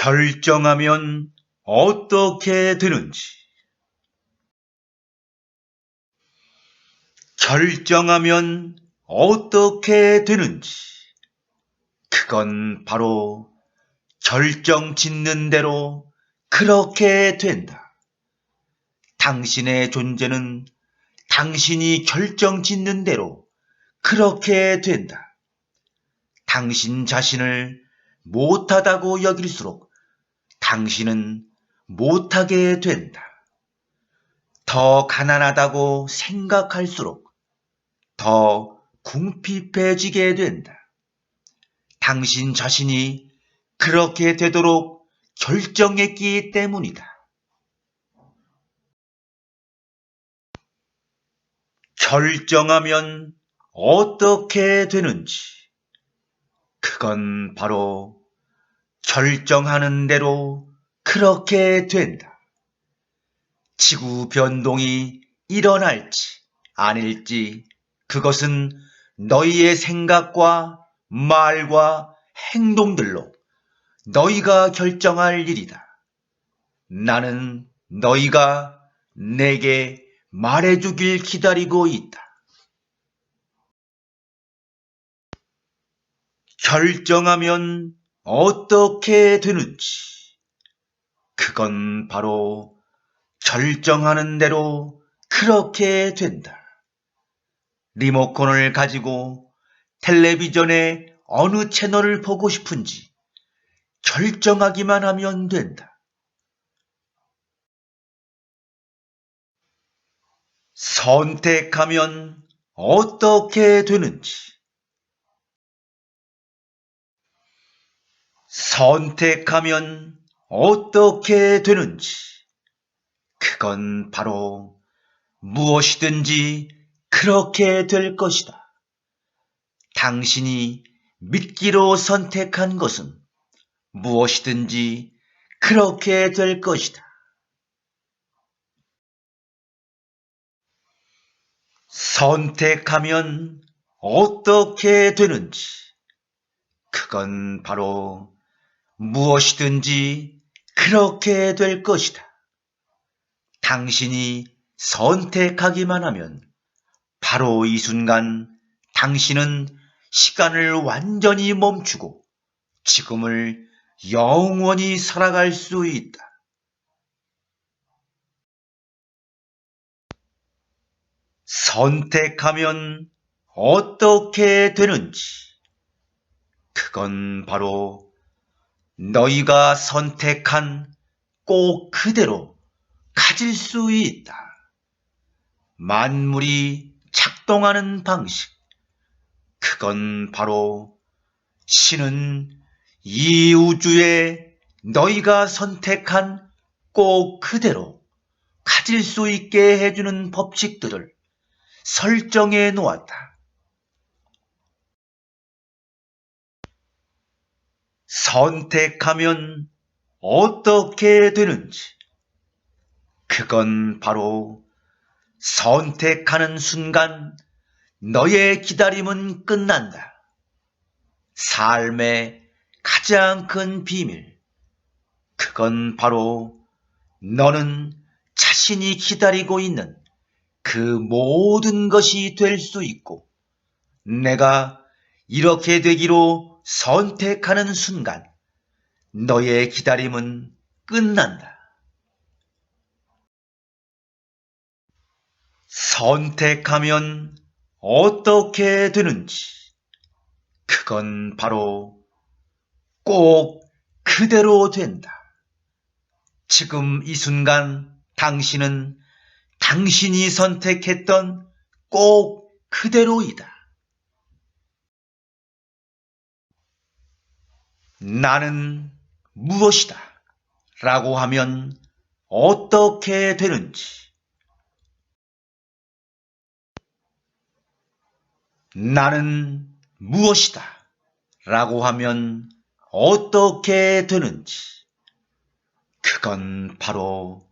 결정하면 어떻게 되는지. 결정하면 어떻게 되는지. 그건 바로 결정 짓는 대로 그렇게 된다. 당신의 존재는 당신이 결정 짓는 대로 그렇게 된다. 당신 자신을 못하다고 여길수록 당신은 못하게 된다. 더 가난하다고 생각할수록 더 궁핍해지게 된다. 당신 자신이 그렇게 되도록 결정했기 때문이다. 결정하면 어떻게 되는지. 그건 바로 결정하는 대로 그렇게 된다. 지구 변동이 일어날지 아닐지 그것은 너희의 생각과 말과 행동들로 너희가 결정할 일이다. 나는 너희가 내게 말해주길 기다리고 있다. 결정하면 어떻게 되는지. 그건 바로 결정하는 대로 그렇게 된다. 리모컨을 가지고 텔레비전의 어느 채널을 보고 싶은지 결정하기만 하면 된다. 선택하면 어떻게 되는지. 선택하면 어떻게 되는지. 그건 바로 무엇이든지 그렇게 될 것이다. 당신이 믿기로 선택한 것은 무엇이든지 그렇게 될 것이다. 선택하면 어떻게 되는지. 그건 바로 무엇이든지 그렇게 될 것이다. 당신이 선택하기만 하면 바로 이 순간 당신은 시간을 완전히 멈추고 지금을 영원히 살아갈 수 있다. 선택하면 어떻게 되는지. 그건 바로 너희가 선택한 꼭 그대로 가질 수 있다. 만물이 작동하는 방식. 그건 바로 신은 이 우주에 너희가 선택한 꼭 그대로 가질 수 있게 해주는 법칙들을 설정해 놓았다. 선택하면 어떻게 되는지. 그건 바로 선택하는 순간 너의 기다림은 끝난다. 삶의 가장 큰 비밀. 그건 바로 너는 자신이 기다리고 있는 그 모든 것이 될 수 있고 내가 이렇게 되기로 선택하는 순간 너의 기다림은 끝난다. 선택하면 어떻게 되는지. 그건 바로 꼭 그대로 된다. 지금 이 순간 당신은 당신이 선택했던 꼭 그대로이다. 나는 무엇이다 라고 하면 어떻게 되는지. 나는 무엇이다 라고 하면 어떻게 되는지. 그건 바로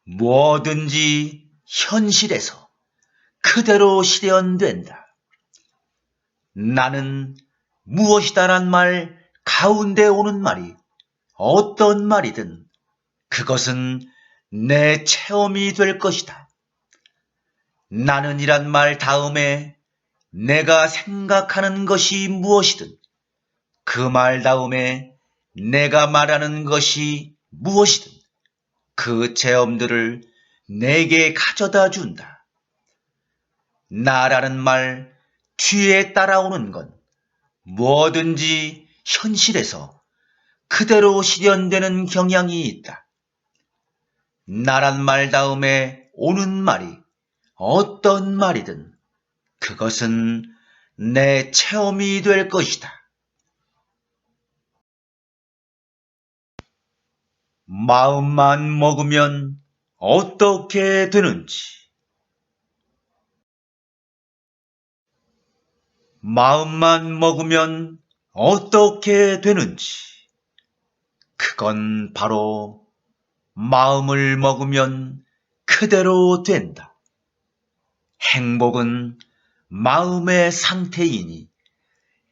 뭐든지 현실에서 그대로 실현된다. 나는 무엇이다란 말 가운데 오는 말이 어떤 말이든 그것은 내 체험이 될 것이다. 나는이란 말 다음에 내가 생각하는 것이 무엇이든 그 말 다음에 내가 말하는 것이 무엇이든 그 체험들을 내게 가져다 준다. 나라는 말 뒤에 따라오는 건 뭐든지 현실에서 그대로 실현되는 경향이 있다. 나란 말 다음에 오는 말이 어떤 말이든 그것은 내 체험이 될 것이다. 마음만 먹으면 어떻게 되는지. 마음만 먹으면 어떻게 되는지. 그건 바로 마음을 먹으면 그대로 된다. 행복은 마음의 상태이니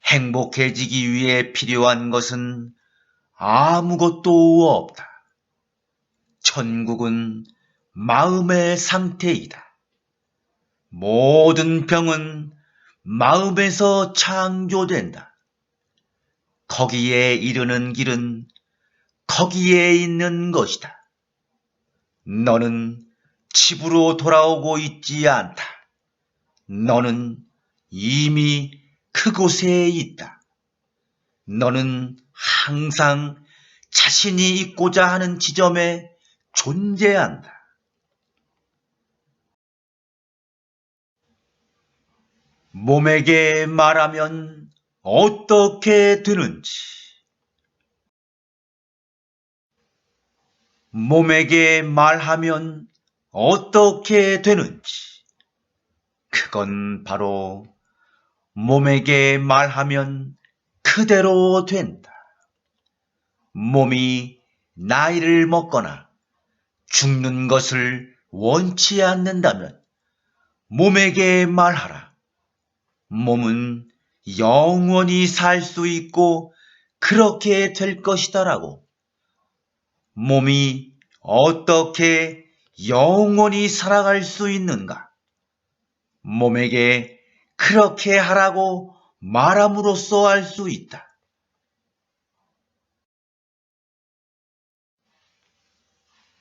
행복해지기 위해 필요한 것은 아무것도 없다. 천국은 마음의 상태이다. 모든 병은 마음에서 창조된다. 거기에 이르는 길은 거기에 있는 것이다. 너는 집으로 돌아오고 있지 않다. 너는 이미 그곳에 있다. 너는 항상 자신이 있고자 하는 지점에 존재한다. 몸에게 말하면 어떻게 되는지. 몸에게 말하면 어떻게 되는지. 그건 바로 몸에게 말하면 그대로 된다. 몸이 나이를 먹거나 죽는 것을 원치 않는다면 몸에게 말하라. 몸은 영원히 살 수 있고 그렇게 될 것이다라고. 몸이 어떻게 영원히 살아갈 수 있는가? 몸에게 그렇게 하라고 말함으로써 알 수 있다.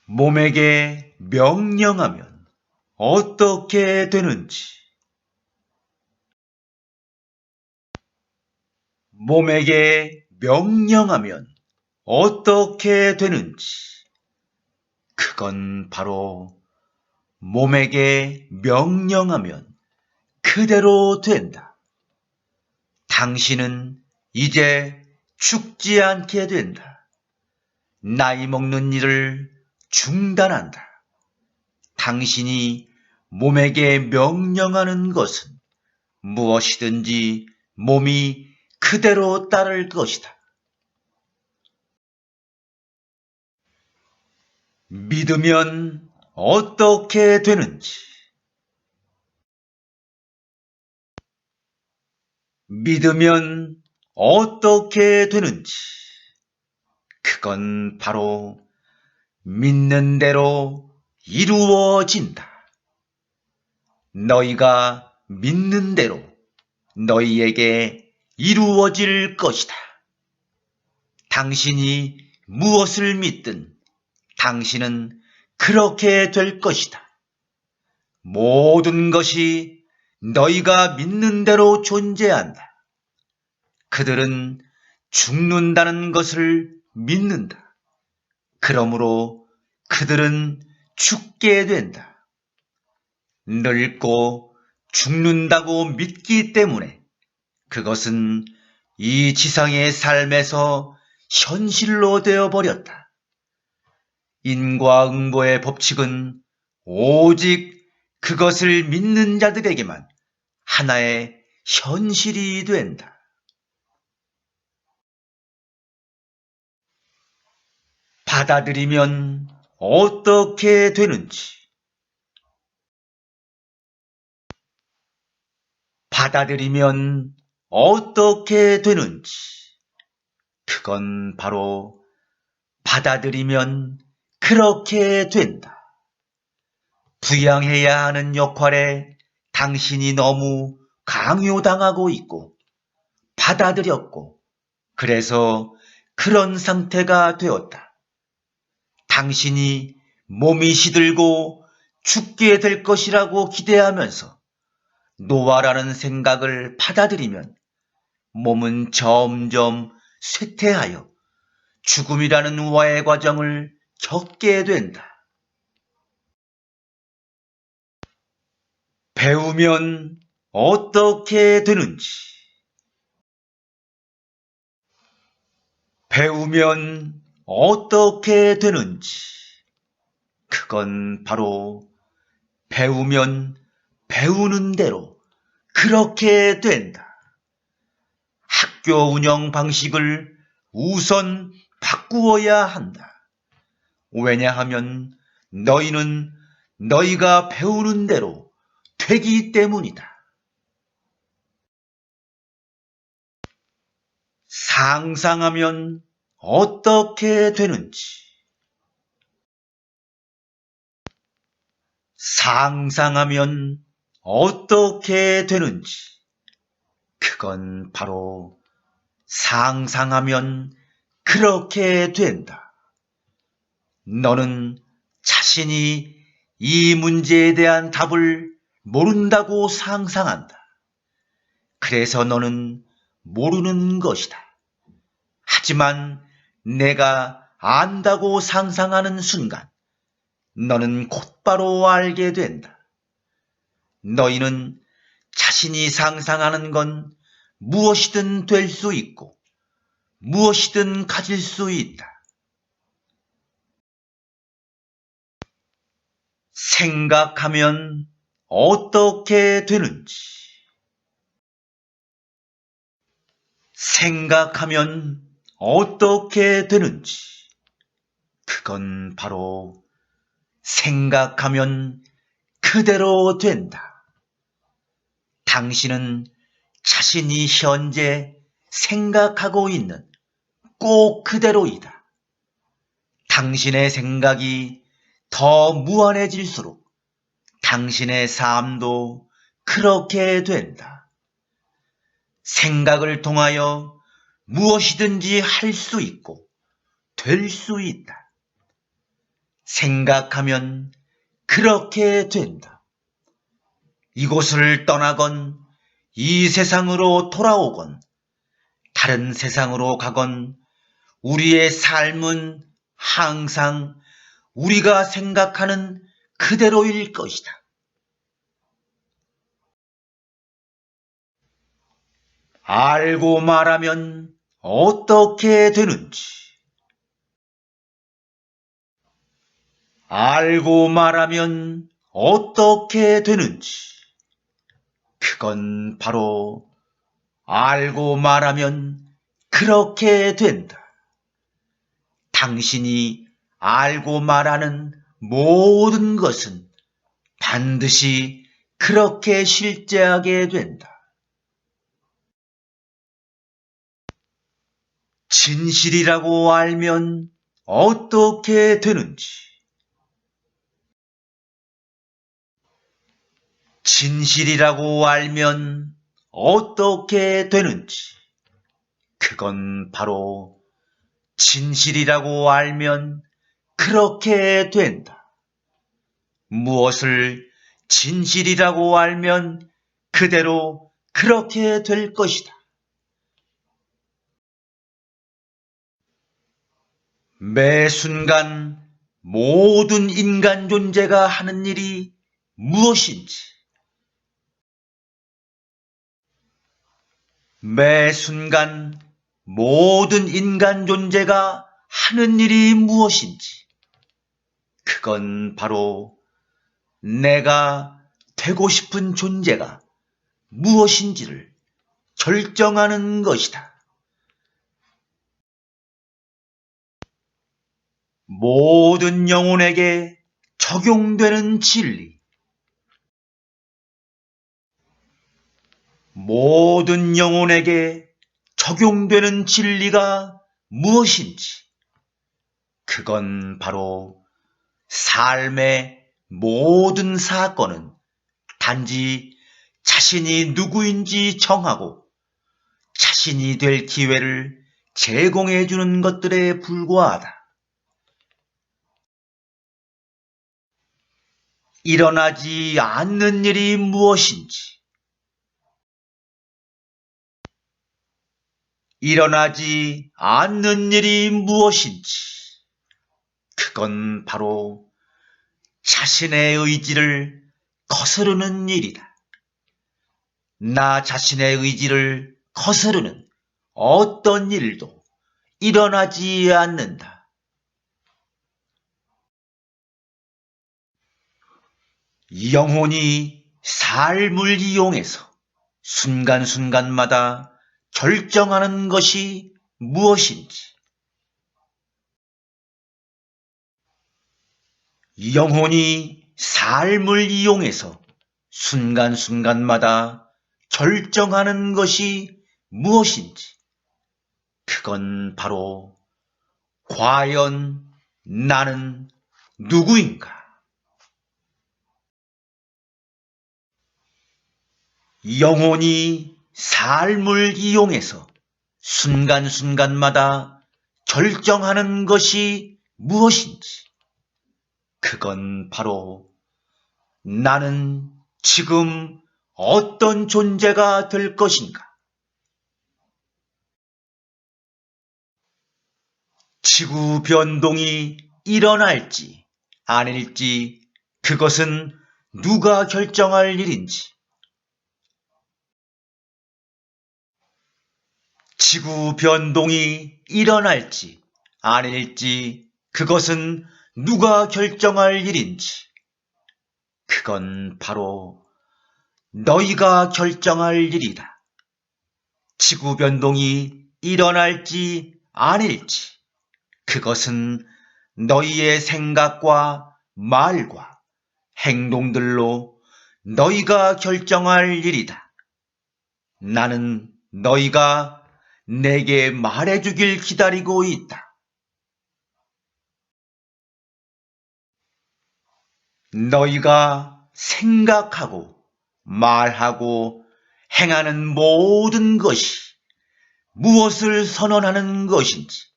몸에게 명령하면 어떻게 되는지. 몸에게 명령하면 어떻게 되는지. 그건 바로 몸에게 명령하면 그대로 된다. 당신은 이제 죽지 않게 된다. 나이 먹는 일을 중단한다. 당신이 몸에게 명령하는 것은 무엇이든지 몸이 그대로 따를 것이다. 믿으면 어떻게 되는지. 믿으면 어떻게 되는지. 그건 바로 믿는 대로 이루어진다. 너희가 믿는 대로 너희에게 이루어질 것이다. 당신이 무엇을 믿든 당신은 그렇게 될 것이다. 모든 것이 너희가 믿는 대로 존재한다. 그들은 죽는다는 것을 믿는다. 그러므로 그들은 죽게 된다. 늙고 죽는다고 믿기 때문에 그것은 이 지상의 삶에서 현실로 되어버렸다. 인과응보의 법칙은 오직 그것을 믿는 자들에게만 하나의 현실이 된다. 받아들이면 어떻게 되는지. 받아들이면 어떻게 되는지. 그건 바로 받아들이면 그렇게 된다. 부양해야 하는 역할에 당신이 너무 강요당하고 있고 받아들였고 그래서 그런 상태가 되었다. 당신이 몸이 시들고 죽게 될 것이라고 기대하면서 노화라는 생각을 받아들이면 몸은 점점 쇠퇴하여 죽음이라는 우화의 과정을 겪게 된다. 배우면 어떻게 되는지. 배우면 어떻게 되는지. 그건 바로 배우면 배우는 대로 그렇게 된다. 학교 운영 방식을 우선 바꾸어야 한다. 왜냐하면 너희는 너희가 배우는 대로 되기 때문이다. 상상하면 어떻게 되는지. 상상하면 어떻게 되는지. 그건 바로 상상하면 그렇게 된다. 너는 자신이 이 문제에 대한 답을 모른다고 상상한다. 그래서 너는 모르는 것이다. 하지만 내가 안다고 상상하는 순간 너는 곧바로 알게 된다. 너희는 자신이 상상하는 건 무엇이든 될 수 있고 무엇이든 가질 수 있다. 생각하면 어떻게 되는지. 생각하면 어떻게 되는지. 그건 바로 생각하면 그대로 된다. 당신은 자신이 현재 생각하고 있는 꼭 그대로이다. 당신의 생각이 더 무한해질수록 당신의 삶도 그렇게 된다. 생각을 통하여 무엇이든지 할 수 있고 될 수 있다. 생각하면 그렇게 된다. 이곳을 떠나건 이 세상으로 돌아오건 다른 세상으로 가건 우리의 삶은 항상 우리가 생각하는 그대로일 것이다. 알고 말하면 어떻게 되는지. 알고 말하면 어떻게 되는지. 그건 바로 알고 말하면 그렇게 된다. 당신이 알고 말하는 모든 것은 반드시 그렇게 실제하게 된다. 진실이라고 알면 어떻게 되는지. 진실이라고 알면 어떻게 되는지. 그건 바로 진실이라고 알면 그렇게 된다. 무엇을 진실이라고 알면 그대로 그렇게 될 것이다. 매 순간 모든 인간 존재가 하는 일이 무엇인지, 매 순간 모든 인간 존재가 하는 일이 무엇인지, 그건 바로 내가 되고 싶은 존재가 무엇인지를 결정하는 것이다. 모든 영혼에게 적용되는 진리. 모든 영혼에게 적용되는 진리가 무엇인지, 그건 바로 삶의 모든 사건은 단지 자신이 누구인지 정하고 자신이 될 기회를 제공해 주는 것들에 불과하다. 일어나지 않는 일이 무엇인지, 일어나지 않는 일이 무엇인지, 그건 바로 자신의 의지를 거스르는 일이다. 나 자신의 의지를 거스르는 어떤 일도 일어나지 않는다. 영혼이 삶을 이용해서 순간순간마다 결정하는 것이 무엇인지, 영혼이 삶을 이용해서 순간순간마다 결정하는 것이 무엇인지, 그건 바로 과연 나는 누구인가? 영혼이 삶을 이용해서 순간순간마다 결정하는 것이 무엇인지, 그건 바로 나는 지금 어떤 존재가 될 것인가? 지구 변동이 일어날지 아닐지 그것은 누가 결정할 일인지, 지구 변동이 일어날지 아닐지 그것은 누가 결정할 일인지, 그건 바로 너희가 결정할 일이다. 지구 변동이 일어날지 아닐지 그것은 너희의 생각과 말과 행동들로 너희가 결정할 일이다. 나는 너희가 내게 말해주길 기다리고 있다. 너희가 생각하고 말하고 행하는 모든 것이 무엇을 선언하는 것인지,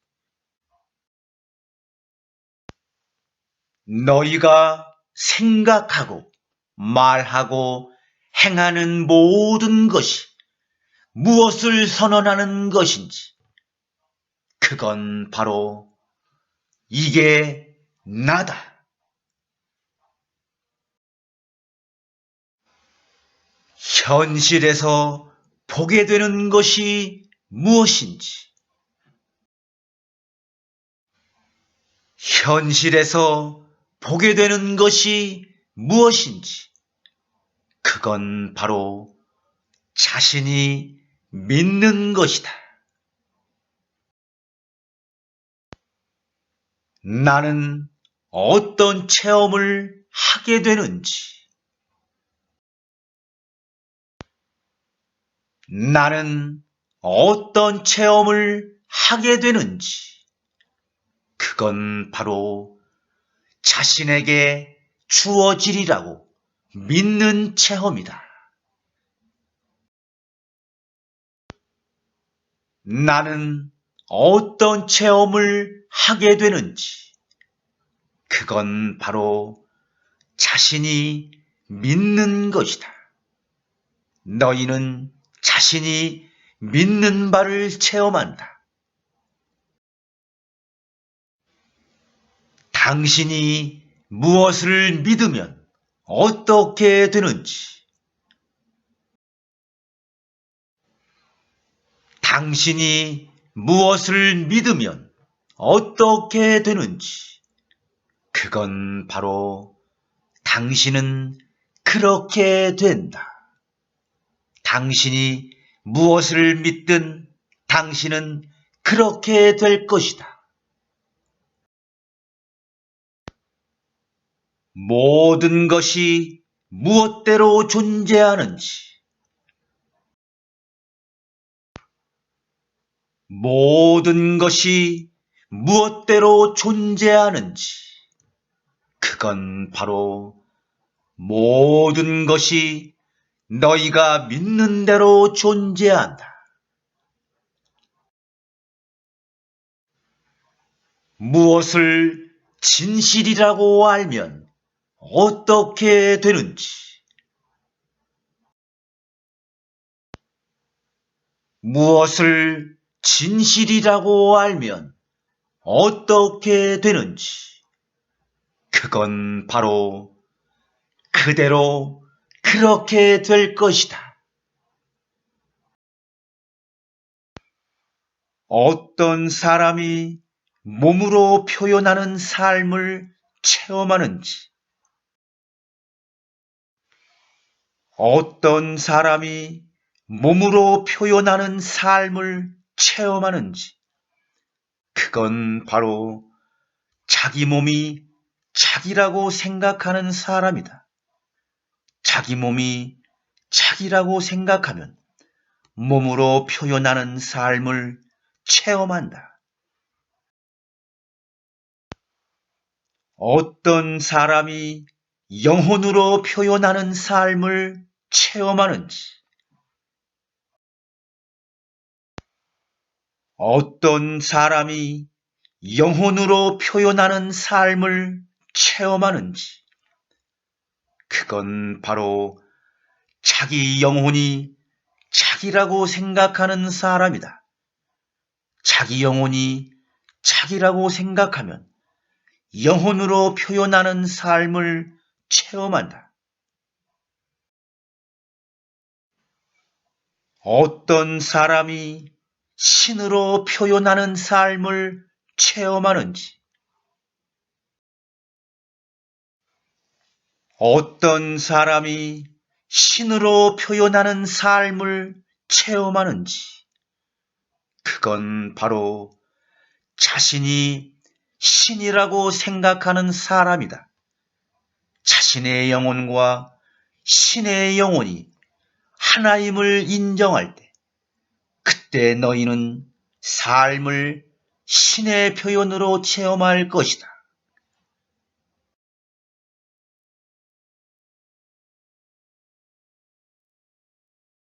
너희가 생각하고 말하고 행하는 모든 것이 무엇을 선언하는 것인지, 그건 바로 이게 나다. 현실에서 보게 되는 것이 무엇인지, 현실에서 보게 되는 것이 무엇인지, 그건 바로 자신이 믿는 것이다. 나는 어떤 체험을 하게 되는지, 나는 어떤 체험을 하게 되는지, 그건 바로 자신에게 주어지리라고 믿는 체험이다. 나는 어떤 체험을 하게 되는지, 그건 바로 자신이 믿는 것이다. 너희는 자신이 믿는 바를 체험한다. 당신이 무엇을 믿으면 어떻게 되는지, 당신이 무엇을 믿으면 어떻게 되는지, 그건 바로 당신은 그렇게 된다. 당신이 무엇을 믿든 당신은 그렇게 될 것이다. 모든 것이 무엇대로 존재하는지, 모든 것이 무엇대로 존재하는지 그건 바로 모든 것이 너희가 믿는 대로 존재한다. 무엇을 진실이라고 알면 어떻게 되는지, 무엇을 진실이라고 알면 어떻게 되는지, 그건 바로 그대로 그렇게 될 것이다. 어떤 사람이 몸으로 표현하는 삶을 체험하는지, 어떤 사람이 몸으로 표현하는 삶을 체험하는지, 그건 바로 자기 몸이 자기라고 생각하는 사람이다. 자기 몸이 자기라고 생각하면 몸으로 표현하는 삶을 체험한다. 어떤 사람이 영혼으로 표현하는 삶을 체험하는지, 어떤 사람이 영혼으로 표현하는 삶을 체험하는지, 그건 바로 자기 영혼이 자기라고 생각하는 사람이다. 자기 영혼이 자기라고 생각하면 영혼으로 표현하는 삶을 체험한다. 어떤 사람이 신으로 표현하는 삶을 체험하는지, 어떤 사람이 신으로 표현하는 삶을 체험하는지, 그건 바로 자신이 신이라고 생각하는 사람이다. 자신의 영혼과 신의 영혼이 하나임을 인정할 때, 그때 너희는 삶을 신의 표현으로 체험할 것이다.